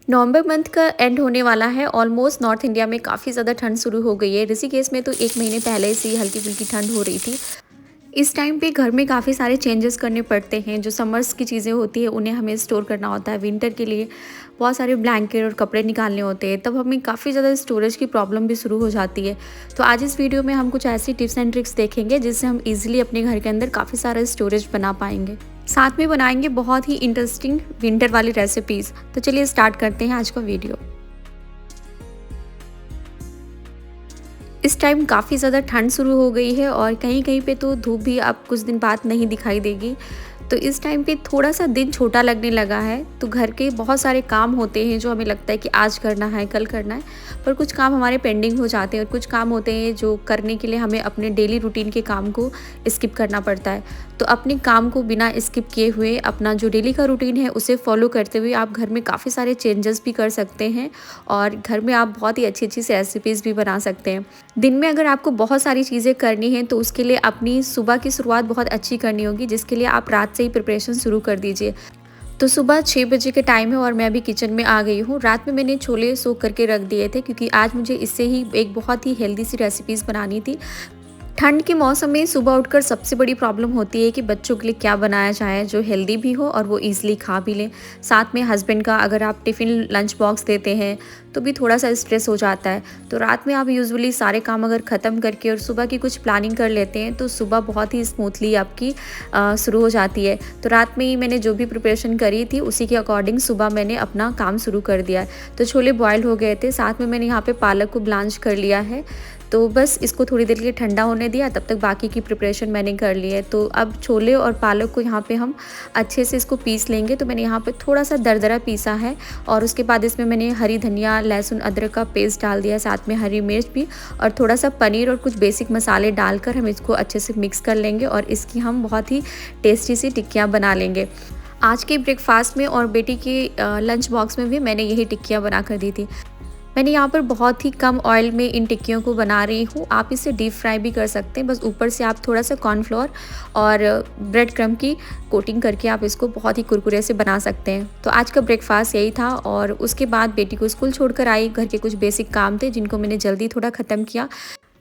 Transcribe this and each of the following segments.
नवंबर month का and होने वाला है। ऑलमोस्ट नॉर्थ इंडिया में काफ़ी ज़्यादा ठंड शुरू हो गई है। ऋषिकेश में तो 1 महीने पहले से ही हल्की-फुल्की ठंड हो रही थी। इस टाइम पे घर में काफ़ी सारे चेंजेस करने पड़ते हैं। जो समर्स की चीज़ें होती हैं उन्हें हमें स्टोर करना होता है। विंटर के लिए बहुत सारे ब्लैंकेट और कपड़े निकालने होते हैं। तब हमें काफ़ी ज़्यादा स्टोरेज की प्रॉब्लम भी शुरू हो जाती है। तो आज इस वीडियो में हम कुछ ऐसी टिप्स एंड ट्रिक्स देखेंगे जिससे हम ईज़िली अपने घर के अंदर काफ़ी सारा स्टोरेज बना पाएँगे। साथ में बनाएँगे बहुत ही इंटरेस्टिंग विंटर वाली रेसिपीज़। तो चलिए स्टार्ट करते हैं आज का वीडियो। इस टाइम काफ़ी ज़्यादा ठंड शुरू हो गई है और कहीं-कहीं पे तो धूप भी अब कुछ दिन बाद नहीं दिखाई देगी। तो इस टाइम पे थोड़ा-सा दिन छोटा लगने लगा है, तो घर के बहुत सारे काम होते हैं जो हमें लगता है कि आज करना है, कल करना है, पर कुछ काम हमारे पेंडिंग हो जाते हैं और कुछ काम होते हैं जो करने के लिए हमें अपने डेली रूटीन के काम को स्किप करना पड़ता है। तो अपने काम को बिना स्किप किए हुए अपना जो डेली का रूटीन है उसे फॉलो करते हुए आप घर में काफ़ी सारे चेंजेस भी कर सकते हैं और घर में आप बहुत ही अच्छी-अच्छी सी रेसिपीज़ भी बना सकते हैं। दिन में अगर आपको बहुत सारी चीज़ें करनी हैं तो उसके लिए अपनी सुबह की शुरुआत बहुत अच्छी करनी होगी, जिसके लिए आप रात से ही प्रिपरेशन शुरू कर दीजिए। तो सुबह 6 बजे के टाइम है और मैं अभी किचन में आ गई हूँ। रात में मैंने छोले सोख करके रख दिए थे क्योंकि आज मुझे इससे ही एक बहुत ही हेल्दी सी रेसिपीज़ बनानी थी। ठंड के मौसम में सुबह उठकर सबसे बड़ी प्रॉब्लम होती है कि बच्चों के लिए क्या बनाया जाए जो हेल्दी भी हो और वो ईज़िली खा भी लें। साथ में हस्बैंड का अगर आप टिफ़िन लंच बॉक्स देते हैं तो भी थोड़ा-सा स्ट्रेस हो जाता है। तो रात में आप यूजुअली सारे काम अगर ख़त्म करके और सुबह की कुछ प्लानिंग कर लेते हैं तो सुबह बहुत ही स्मूथली आपकी शुरू हो जाती है। तो रात में ही मैंने जो भी प्रिपरेशन करी थी उसी के अकॉर्डिंग सुबह मैंने अपना काम शुरू कर दिया है। तो छोले बॉयल हो गए थे, साथ में मैंने यहाँ पे पालक को ब्लांच कर लिया है। तो बस इसको थोड़ी देर के लिए ठंडा होने दिया, तब तक बाकी की प्रिपरेशन मैंने कर ली है। तो अब छोले और पालक को यहाँ पे हम अच्छे से इसको पीस लेंगे। तो मैंने यहाँ पे थोड़ा-सा दरदरा पीसा है और उसके बाद इसमें मैंने हरी धनिया, लहसुन, अदरक का पेस्ट डाल दिया, साथ में हरी मिर्च भी और थोड़ा-सा पनीर और कुछ बेसिक मसाले डालकर हम इसको अच्छे से मिक्स कर लेंगे और इसकी हम बहुत ही टेस्टी सी टिक्कियाँ बना लेंगे। आज के ब्रेकफास्ट में और बेटी के लंच बॉक्स में भी मैंने यही टिक्कियाँ बना कर दी थी। मैंने यहाँ पर बहुत ही कम ऑयल में इन टिक्कियों को बना रही हूँ। आप इसे डीप फ्राई भी कर सकते हैं, बस ऊपर से आप थोड़ा-सा कॉर्नफ्लोर और ब्रेड क्रम्ब की कोटिंग करके आप इसको बहुत ही कुरकुरे से बना सकते हैं। तो आज का ब्रेकफास्ट यही था और उसके बाद बेटी को स्कूल छोड़कर आई। घर के कुछ बेसिक काम थे जिनको मैंने जल्दी थोड़ा ख़त्म किया।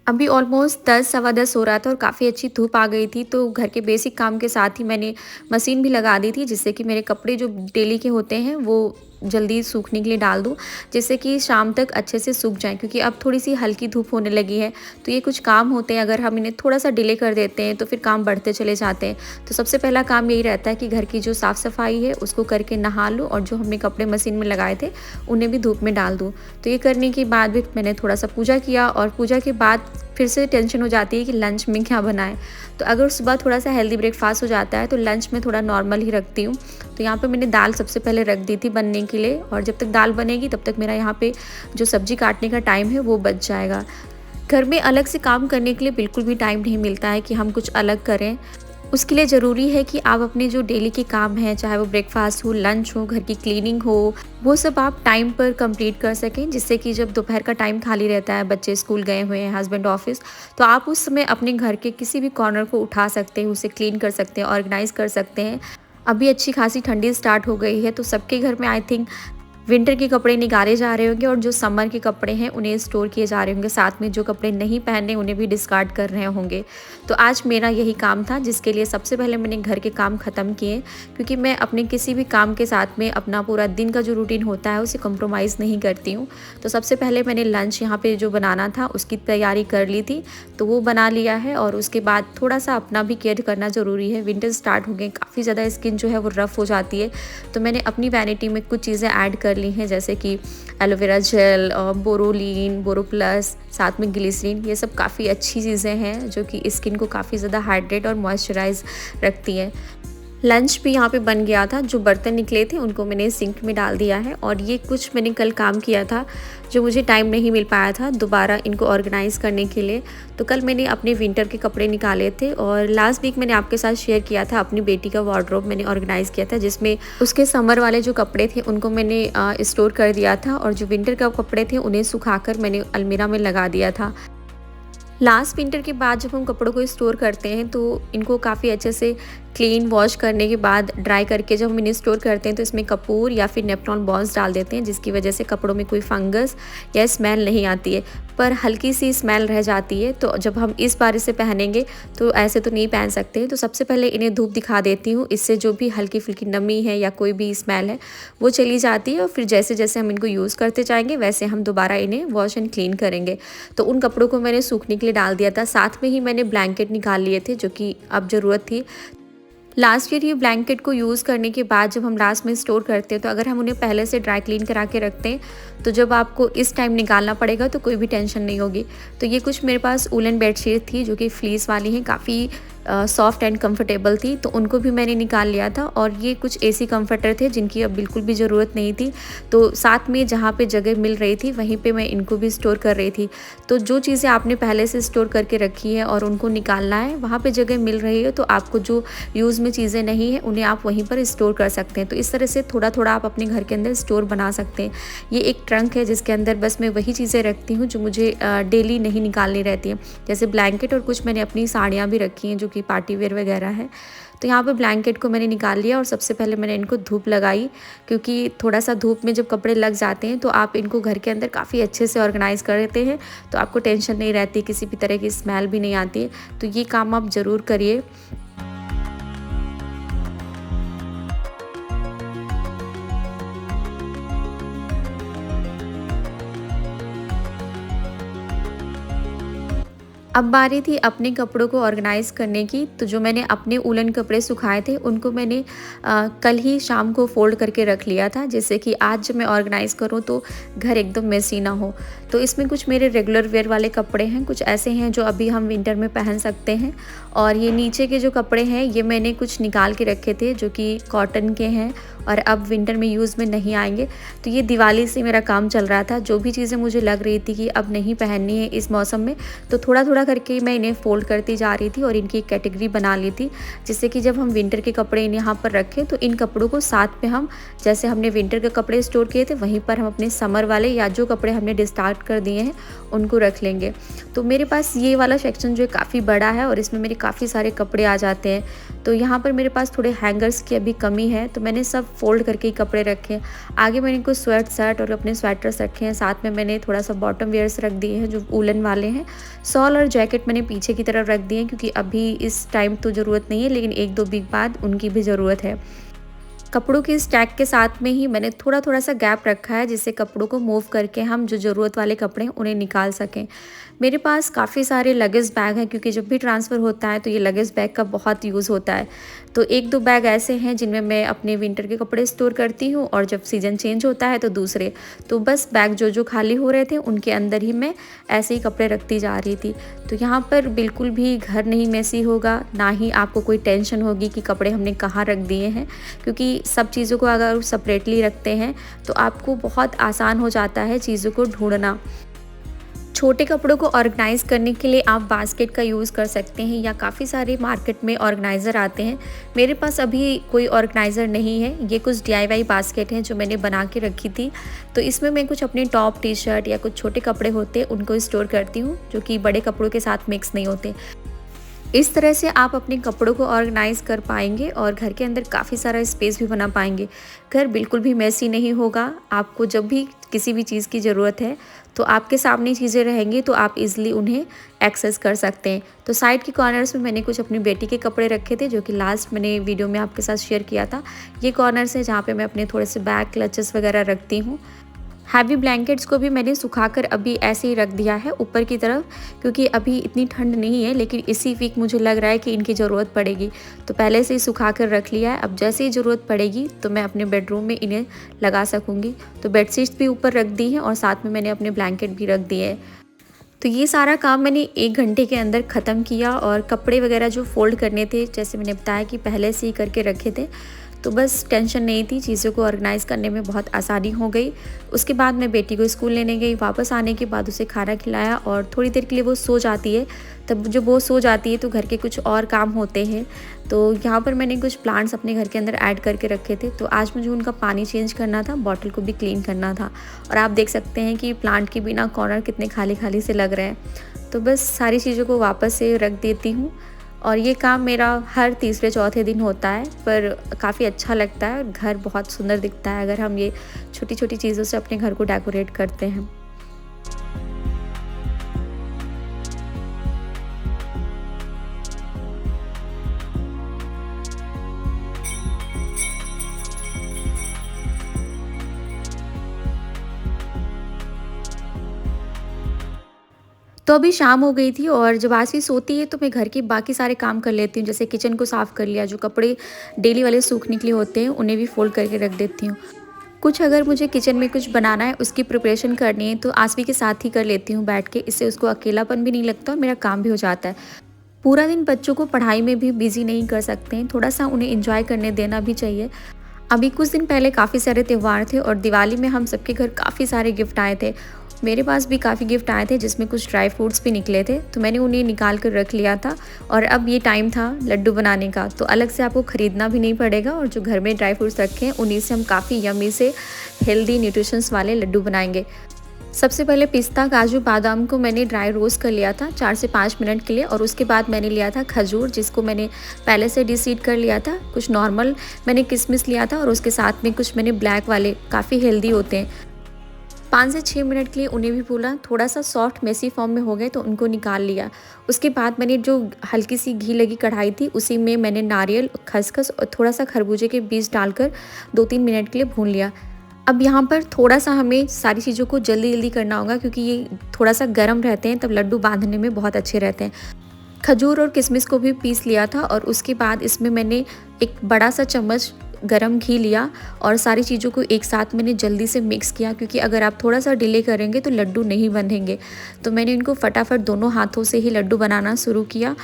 अभी ऑलमोस्ट 10 सवा 10 हो रहा था और काफ़ी अच्छी धूप आ गई थी, तो घर के बेसिक काम के साथ ही मैंने मशीन भी लगा दी थी, जिससे कि मेरे कपड़े जो डेली के होते हैं वो जल्दी सूखने के लिए डाल दूँ, जिससे कि शाम तक अच्छे से सूख जाएँ। क्योंकि अब थोड़ी-सी हल्की धूप होने लगी है, तो ये कुछ काम होते हैं, अगर हम इन्हें थोड़ा-सा डिले कर देते हैं तो फिर काम बढ़ते चले जाते हैं। तो सबसे पहला काम यही रहता है कि घर की जो साफ़-सफाई है उसको करके नहा लूँ और जो हमने कपड़े मशीन में लगाए थे उन्हें भी धूप में डाल दूँ। तो ये करने के बाद भी मैंने थोड़ा-सा पूजा किया और पूजा के बाद फिर से टेंशन हो जाती है कि लंच में क्या बनाएँ। तो अगर सुबह थोड़ा-सा हेल्दी ब्रेकफास्ट हो जाता है तो लंच में थोड़ा नॉर्मल ही रखती हूँ। तो यहाँ पे मैंने दाल सबसे पहले रख दी थी बनने के लिए और जब तक दाल बनेगी तब तक मेरा यहाँ पे जो सब्ज़ी काटने का टाइम है वो बच जाएगा। घर में अलग से काम करने के लिए बिल्कुल भी टाइम नहीं मिलता है कि हम कुछ अलग करें। उसके लिए ज़रूरी है कि आप अपने जो डेली के काम हैं, चाहे वो ब्रेकफास्ट हो, लंच हो, घर की क्लीनिंग हो, वो सब आप टाइम पर कंप्लीट कर सकें, जिससे कि जब दोपहर का टाइम खाली रहता है, बच्चे स्कूल गए हुए हैं, हस्बैंड ऑफिस, तो आप उस समय अपने घर के किसी भी कॉर्नर को उठा सकते हैं, उसे क्लीन कर सकते हैं, ऑर्गेनाइज़ कर सकते हैं। अभी अच्छी खासी ठंडी स्टार्ट हो गई है, तो सबके घर में आई थिंक विंटर के कपड़े निकाले जा रहे होंगे और जो समर के कपड़े हैं उन्हें स्टोर किए जा रहे होंगे। साथ में जो कपड़े नहीं पहने उन्हें भी डिस्कार्ड कर रहे होंगे। तो आज मेरा यही काम था, जिसके लिए सबसे पहले मैंने घर के काम ख़त्म किए, क्योंकि मैं अपने किसी भी काम के साथ में अपना पूरा दिन का जो रूटीन होता है उसे कंप्रोमाइज़ नहीं करती हूँ। तो सबसे पहले मैंने लंच यहाँ पे जो बनाना था उसकी तैयारी कर ली थी, तो वो बना लिया है और उसके बाद थोड़ा-सा अपना भी केयर करना ज़रूरी है। विंटर स्टार्ट हो गए, काफ़ी ज़्यादा स्किन जो है वो रफ़ हो जाती है, तो मैंने अपनी वैनिटी में कुछ चीज़ें ऐड कर ली हैं, जैसे कि एलोवेरा जेल, बोरोलीन, बोरो प्लस, साथ में ग्लिसरीन। ये सब काफ़ी अच्छी चीज़ें हैं जो कि स्किन को काफ़ी ज़्यादा हाइड्रेट और मॉइस्चराइज रखती हैं। लंच भी यहाँ पे बन गया था। जो बर्तन निकले थे उनको मैंने सिंक में डाल दिया है और ये कुछ मैंने कल काम किया था जो मुझे टाइम नहीं मिल पाया था दोबारा इनको ऑर्गेनाइज़ करने के लिए। तो कल मैंने अपने विंटर के कपड़े निकाले थे और लास्ट वीक मैंने आपके साथ शेयर किया था अपनी बेटी का वार्डरोब मैंने ऑर्गेनाइज़ किया था, जिसमें उसके समर वाले जो कपड़े थे उनको मैंने स्टोर कर दिया था और जो विंटर के कपड़े थे उन्हें सुखाकर मैंने अलमीरा में लगा दिया था। लास्ट विंटर के बाद जब हम कपड़ों को स्टोर करते हैं तो इनको काफ़ी अच्छे से क्लीन वॉश करने के बाद ड्राई करके जब हम इन्हें स्टोर करते हैं तो इसमें कपूर या फिर नेपटॉन बॉल्स डाल देते हैं, जिसकी वजह से कपड़ों में कोई फंगस या स्मेल नहीं आती है, पर हल्की सी स्मेल रह जाती है। तो जब हम इस बार इसे पहनेंगे तो ऐसे तो नहीं पहन सकते। तो सबसे पहले इन्हें धूप दिखा देती हूँ, इससे जो भी हल्की फुल्की नमी है या कोई भी स्मेल है वो चली जाती है। और फिर जैसे जैसे हम इनको यूज़ करते जाएंगे वैसे हम दोबारा इन्हें वॉश एंड क्लीन करेंगे। तो उन कपड़ों को मैंने सूखने के लिए डाल दिया था, साथ में ही मैंने ब्लैंकेट निकाल लिए थे जो कि अब ज़रूरत थी। लास्ट ईयर ये ब्लैंकेट को यूज़ करने के बाद जब हम लास्ट में स्टोर करते हैं तो अगर हम उन्हें पहले से ड्राई क्लीन करा के रखते हैं तो जब आपको इस टाइम निकालना पड़ेगा तो कोई भी टेंशन नहीं होगी। तो ये कुछ मेरे पास वूलन बेडशीट थी जो कि फ्लीस वाली हैं, काफ़ी सॉफ्ट एंड कंफर्टेबल थी, तो उनको भी मैंने निकाल लिया था। और ये कुछ एसी कंफर्टर थे जिनकी अब बिल्कुल भी ज़रूरत नहीं थी, तो साथ में जहाँ पे जगह मिल रही थी वहीं पे मैं इनको भी स्टोर कर रही थी। तो जो चीज़ें आपने पहले से स्टोर करके रखी है और उनको निकालना है, वहाँ पे जगह मिल रही है तो आपको जो यूज़ में चीज़ें नहीं है उन्हें आप वहीं पर स्टोर कर सकते हैं। तो इस तरह से थोड़ा थोड़ा आप अपने घर के अंदर स्टोर बना सकते हैं। ये एक ट्रंक है जिसके अंदर बस मैं वही चीज़ें रखती हूँ जो मुझे डेली नहीं निकालनी रहती हैं, जैसे ब्लैंकेट और कुछ मैंने अपनी साड़ियाँ भी रखी हैं जो कि पार्टी वेयर वगैरह है। तो यहाँ पे ब्लैंकेट को मैंने निकाल लिया और सबसे पहले मैंने इनको धूप लगाई, क्योंकि थोड़ा सा धूप में जब कपड़े लग जाते हैं तो आप इनको घर के अंदर काफ़ी अच्छे से ऑर्गेनाइज़ कर देते हैं, तो आपको टेंशन नहीं रहती, किसी भी तरह की स्मेल भी नहीं आती है। तो ये काम आप ज़रूर करिए। अब बारी थी अपने कपड़ों को ऑर्गेनाइज़ करने की। तो जो मैंने अपने वूलन कपड़े सुखाए थे उनको मैंने कल ही शाम को फ़ोल्ड करके रख लिया था, जिससे कि आज जब मैं ऑर्गेनाइज़ करूँ तो घर एकदम मेसी ना हो। तो इसमें कुछ मेरे रेगुलर वेयर वाले कपड़े हैं, कुछ ऐसे हैं जो अभी हम विंटर में पहन सकते हैं, और ये नीचे के जो कपड़े हैं ये मैंने कुछ निकाल के रखे थे जो कि कॉटन के हैं और अब विंटर में यूज़ में नहीं आएंगे। तो ये दिवाली से मेरा काम चल रहा था, जो भी चीज़ें मुझे लग रही थी कि अब नहीं पहननी है इस मौसम में, तो थोड़ा थोड़ा करके मैं इन्हें फ़ोल्ड करती जा रही थी और इनकी एक कैटेगरी बना ली थी, जिससे कि जब हम विंटर के कपड़े यहाँ पर रखें तो इन कपड़ों को साथ में हम, जैसे हमने विंटर के कपड़े स्टोर किए थे वहीं पर हम अपने समर वाले या जो कपड़े हमने डिस्टार्ट कर दिए हैं उनको रख लेंगे। तो मेरे पास ये वाला सेक्शन जो है काफ़ी बड़ा है और इसमें मेरे काफ़ी सारे कपड़े आ जाते हैं। तो यहाँ पर मेरे पास थोड़े हैंगर्स की अभी कमी है, तो मैंने सब फोल्ड करके ही कपड़े रखे हैं। आगे मैंने कुछ स्वेट शर्ट और अपने स्वेटर्स रखे हैं, साथ में मैंने थोड़ा सा बॉटम वेयर्स रख दिए हैं जो वूलन वाले हैं। शॉल और जैकेट मैंने पीछे की तरफ रख दिए हैं, क्योंकि अभी इस टाइम तो ज़रूरत नहीं है, लेकिन 1-2 वीक बाद उनकी भी ज़रूरत है। कपड़ों की स्टैक के साथ में ही मैंने थोड़ा थोड़ा सा गैप रखा है, जिससे कपड़ों को मूव करके हम जो ज़रूरत वाले कपड़े हैं उन्हें निकाल सकें। मेरे पास काफ़ी सारे लगेज बैग हैं, क्योंकि जब भी ट्रांसफ़र होता है तो ये लगेज बैग का बहुत यूज़ होता है। तो 1-2 बैग ऐसे हैं जिनमें मैं अपने विंटर के कपड़े स्टोर करती हूँ, और जब सीज़न चेंज होता है तो दूसरे। तो बस बैग जो जो खाली हो रहे थे उनके अंदर ही मैं ऐसे ही कपड़े रखती जा रही थी। तो यहाँ पर बिल्कुल भी घर नहीं मेसी होगा, ना ही आपको कोई टेंशन होगी कि कपड़े हमने कहाँ रख दिए हैं, क्योंकि सब चीज़ों को अगर सेपरेटली रखते हैं तो आपको बहुत आसान हो जाता है चीज़ों को ढूंढना। छोटे कपड़ों को ऑर्गेनाइज़ करने के लिए आप बास्केट का यूज़ कर सकते हैं, या काफ़ी सारे मार्केट में ऑर्गेनाइज़र आते हैं। मेरे पास अभी कोई ऑर्गेनाइज़र नहीं है, ये कुछ DIY बास्केट हैं जो मैंने बना के रखी थी। तो इसमें मैं कुछ अपने टॉप, टी शर्ट या कुछ छोटे कपड़े होते हैं उनको स्टोर करती हूँ, जो कि बड़े कपड़ों के साथ मिक्स नहीं होते। इस तरह से आप अपने कपड़ों को ऑर्गेनाइज़ कर पाएंगे और घर के अंदर काफ़ी सारा स्पेस भी बना पाएंगे। घर बिल्कुल भी मैसी नहीं होगा। आपको जब भी किसी भी चीज़ की ज़रूरत है तो आपके सामने चीज़ें रहेंगी, तो आप इजीली उन्हें एक्सेस कर सकते हैं। तो साइड के कॉर्नर्स में मैंने कुछ अपनी बेटी के कपड़े रखे थे, जो कि लास्ट मैंने वीडियो में आपके साथ शेयर किया था। ये कॉर्नर्स है जहाँ पे मैं अपने थोड़े से बैग, क्लचेस वगैरह रखती हूँ। हैवी ब्लैंकेट्स को भी मैंने सुखाकर अभी ऐसे ही रख दिया है ऊपर की तरफ, क्योंकि अभी इतनी ठंड नहीं है, लेकिन इसी वीक मुझे लग रहा है कि इनकी ज़रूरत पड़ेगी, तो पहले से ही सुखाकर रख लिया है। अब जैसे ही ज़रूरत पड़ेगी तो मैं अपने बेडरूम में इन्हें लगा सकूँगी। तो बेडशीट्स भी ऊपर रख दी हैं और साथ में मैंने अपने ब्लैंकेट भी रख दिए हैं। तो ये सारा काम मैंने 1 घंटे के अंदर ख़त्म किया, और कपड़े वगैरह जो फ़ोल्ड करने थे, जैसे मैंने बताया कि पहले से ही करके रखे थे, तो बस टेंशन नहीं थी, चीज़ों को ऑर्गेनाइज़ करने में बहुत आसानी हो गई। उसके बाद मैं बेटी को स्कूल लेने गई, वापस आने के बाद उसे खाना खिलाया और थोड़ी देर के लिए वो सो जाती है। तब जब वो सो जाती है तो घर के कुछ और काम होते हैं। तो यहाँ पर मैंने कुछ प्लांट्स अपने घर के अंदर ऐड करके रखे थे, तो आज मुझे उनका पानी चेंज करना था, बॉटल को भी क्लीन करना था। और आप देख सकते हैं कि प्लांट के बिना कॉर्नर कितने खाली खाली से लग रहे हैं। तो बस सारी चीज़ों को वापस से रख देती हूँ और ये काम मेरा हर तीसरे चौथे दिन होता है, पर काफ़ी अच्छा लगता है और घर बहुत सुंदर दिखता है अगर हम ये छोटी छोटी चीज़ों से अपने घर को डेकोरेट करते हैं। तो अभी शाम हो गई थी और जब आरसी सोती है तो मैं घर के बाकी सारे काम कर लेती हूँ। जैसे किचन को साफ़ कर लिया, जो कपड़े डेली वाले सूखने के लिए होते हैं उन्हें भी फ़ोल्ड करके रख देती हूँ। कुछ अगर मुझे किचन में कुछ बनाना है, उसकी प्रिपरेशन करनी है तो आसवी के साथ ही कर लेती हूँ बैठ के। इससे उसको अकेलापन भी नहीं लगता और मेरा काम भी हो जाता है। पूरा दिन बच्चों को पढ़ाई में भी बिज़ी नहीं कर सकते हैं, थोड़ा-सा उन्हें एन्जॉय करने देना भी चाहिए। अभी कुछ दिन पहले काफ़ी सारे त्योहार थे और दिवाली में हम सबके घर काफ़ी सारे गिफ्ट आए थे। मेरे पास भी काफ़ी गिफ्ट आए थे जिसमें कुछ ड्राई फ्रूट्स भी निकले थे, तो मैंने उन्हें निकाल कर रख लिया था। और अब ये टाइम था लड्डू बनाने का, तो अलग से आपको ख़रीदना भी नहीं पड़ेगा और जो घर में ड्राई फ्रूट्स रखे हैं उन्हीं से हम काफ़ी यम्मी से हेल्दी न्यूट्रिशंस वाले लड्डू बनाएंगे। सबसे पहले पिस्ता, काजू, बादाम को मैंने ड्राई रोस्ट कर लिया था 4 से 5 मिनट के लिए और उसके बाद मैंने लिया था खजूर, जिसको मैंने पहले से डिसीड कर लिया था। कुछ नॉर्मल मैंने किशमिश लिया था और उसके साथ में कुछ मैंने ब्लैक वाले, काफ़ी हेल्दी होते हैं। 5 से 6 मिनट के लिए उन्हें भी भूना, थोड़ा सा सॉफ्ट मेसी फॉर्म में हो गए तो उनको निकाल लिया। उसके बाद मैंने जो हल्की सी घी लगी कढ़ाई थी उसी में मैंने नारियल, खसखस और थोड़ा सा खरबूजे के बीज डालकर 2-3 मिनट के लिए भून लिया। अब यहाँ पर थोड़ा-सा हमें सारी चीज़ों को जल्दी-जल्दी करना होगा क्योंकि ये थोड़ा-सा गर्म रहते हैं, तब लड्डू बाँधने में बहुत अच्छे रहते हैं। खजूर और किशमिश को भी पीस लिया था और उसके बाद इसमें मैंने एक बड़ा-सा चम्मच गरम घी लिया और सारी चीज़ों को एक साथ मैंने जल्दी से मिक्स किया, क्योंकि अगर आप थोड़ा-सा डिले करेंगे तो लड्डू नहीं बंधेंगे। तो मैंने इनको फटाफट दोनों हाथों से ही लड्डू बनाना शुरू किया।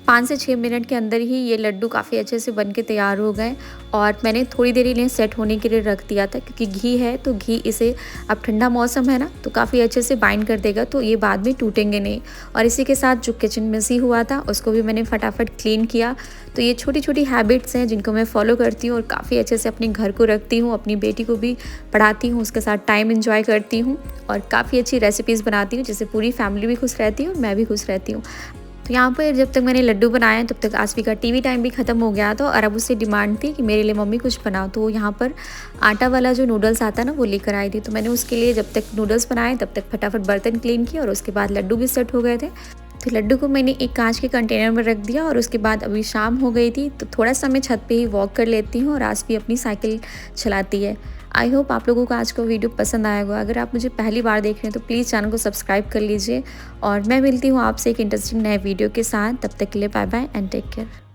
5 से 6 मिनट के अंदर ही ये लड्डू काफ़ी अच्छे से बन के तैयार हो गए और मैंने थोड़ी देर इन्हें सेट होने के लिए रख दिया था, क्योंकि घी है तो घी इसे, अब ठंडा मौसम है ना, तो काफ़ी अच्छे से बाइंड कर देगा, तो ये बाद में टूटेंगे नहीं। और इसी के साथ जो किचन मेसी हुआ था उसको भी मैंने फटाफट क्लीन किया। तो ये छोटी छोटी हैबिट्स हैं जिनको मैं फॉलो करती हूँ और काफ़ी अच्छे से अपने घर को रखती हूँ, अपनी बेटी को भी पढ़ाती हूँ, उसके साथ टाइम इन्जॉय करती हूँ और काफ़ी अच्छी रेसिपीज़ बनाती हूँ, जिससे पूरी फैमिली भी खुश रहती है और मैं भी खुश रहती हूँ। तो यहाँ पर जब तक मैंने लड्डू बनाए तब तक आसवी का टीवी टाइम भी ख़त्म हो गया था और अब उससे डिमांड थी कि मेरे लिए मम्मी कुछ बनाओ। तो यहाँ पर आटा वाला जो नूडल्स आता है ना, वो लेकर आई थी। तो मैंने उसके लिए जब तक नूडल्स बनाए तब तक फटाफट बर्तन क्लीन किया और उसके बाद लड्डू भी सेट हो गए थे। तो लड्डू को मैंने एक कांच के कंटेनर में रख दिया और उसके बाद अभी शाम हो गई थी तो थोड़ा सा मैं छत पे ही वॉक कर लेती हूँ और आसवी अपनी साइकिल चलाती है। आई होप आप लोगों को आज का वीडियो पसंद आया होगा। अगर आप मुझे पहली बार देख रहे हैं तो प्लीज़ चैनल को सब्सक्राइब कर लीजिए और मैं मिलती हूँ आपसे एक इंटरेस्टिंग नए वीडियो के साथ। तब तक के लिए bye bye and take care.